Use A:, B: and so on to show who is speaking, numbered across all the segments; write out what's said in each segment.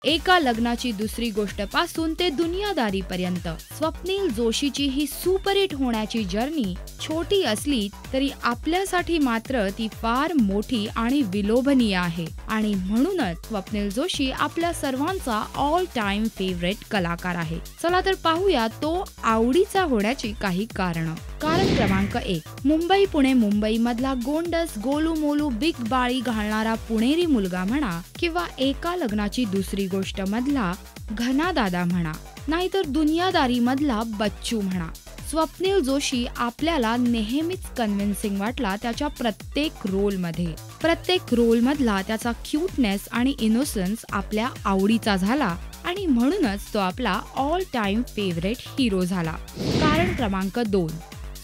A: एका लग्नाची दुसरी गोष्ट पासून ते दुनियादारी पर्यंत स्वप्नील जोशीची ही सुपरहिट होण्याची जर्नी छोटी असली तरी आपल्यासाठी मात्र ती फार मोठी आणि विलोभनीय आहे आणि म्हणूनच स्वप्नील जोशी आपल्या सर्वांचा ऑल टाइम फेवरेट कलाकार आहे। चला तर पाहूया तो आवडीचा होण्याची काही कारण। कारण क्रमांक 1, मुंबई पुणे मुंबई मधला गोंडस गोलू मोलू बिग बाळी घालणारा पुणेरी मुलगा म्हणा किंवा एका लग्नाची दुसरी गोष्ट मधला घना दादा म्हणा, नाहीतर दुनियादारी मधला बच्चू म्हणा, स्वप्नील जोशी आपल्याला नेहमीच कन्व्हिन्सिंग वाटला त्याच्या प्रत्येक रोल मधला त्याचा क्यूटनेस आणि इनोसन्स आपल्या आवडीचा झाला आणि म्हणूनच तो आपला ऑल टाइम फेवरेट हिरो झाला। कारण क्रमांक 2,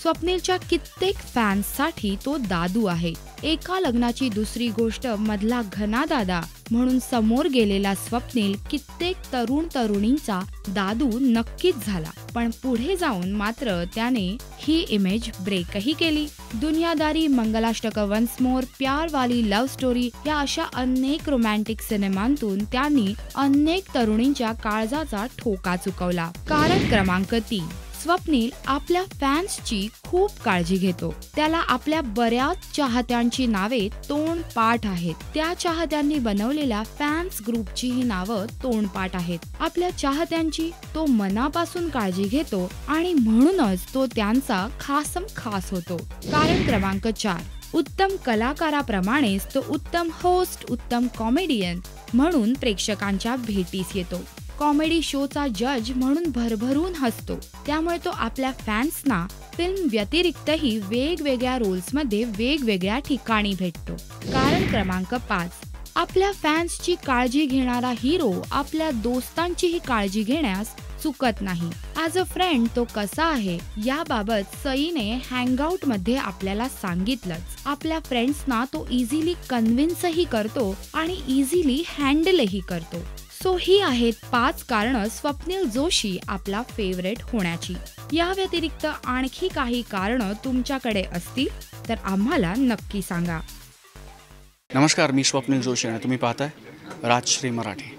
A: स्वप्नीलच्या कित्येक फॅन्ससाठी तो दादू आहे। एका लग्नाची दुसरी गोष्ट मधला घना दादा म्हणून समोर गेलेला स्वप्नील कित्येक तरुण तरुणींचा दादू नक्कीच झाला, पण पुढे जाऊन मात्र त्याने ही इमेज ब्रेकही केली। दुनियादारी, मंगलाष्टक, वन्स मोर, प्यार वाली लव्ह स्टोरी या अशा अनेक रोमॅन्टिक सिनेमांतून त्यांनी अनेक तरुणींच्या काळजाचा ठोका चुकवला। कारण क्रमांक 3, स्वप्नील आपल्या फॅन्सची खूप काळजी घेतो। त्याला आपल्या बऱ्याच चाहत्यांची नावे तोंडपाठ आहेत। त्या चाहत्यांनी बनवलेल्या फॅन्स ग्रुपची ही नावं तोंडपाठ आहेत। आपल्या चाहत्यांची तो मनापासून काळजी घेतो आणि म्हणूनच तो त्यांचा खासम खास होतो। कारण क्रमांक 4, उत्तम कलाकाराप्रमाणेच तो उत्तम होस्ट, उत्तम कॉमेडियन म्हणून प्रेक्षकांच्या भेटीस येतो। कॉमेडी शोचा जज म्हणून भरभरून हसतो, त्यामुळे तो आपल्या फॅन्सना फिल्म व्यतिरिक्तही वेगवेगळ्या रोल्समध्ये वेगवेगळ्या ठिकाणी भेटतो। कारण क्रमांक 5, आपल्या फॅन्सची काळजी घेणारा हिरो आपल्या दोस्तांचीही काळजी घेण्यास चुकत नाही। ॲज अ फ्रेंड तो कसा आहे याबाबत सईने हँगआउट मध्ये आपल्याला सांगितलंच। आपल्या फ्रेंड्सना तो इझिली कन्व्हिन्सही करतो आणि इझिली हँडलही करतो। सो ही आहेत 5 कारणं स्वप्नील जोशी आपला फेवरेट होण्याची। या व्यतिरिक्त आणखी काही कारणं तुमच्याकडे असतील तर आम्हाला नक्की सांगा।
B: नमस्कार, मी स्वप्नील जोशी आणि तुम्ही पाहताय राजश्री मराठी।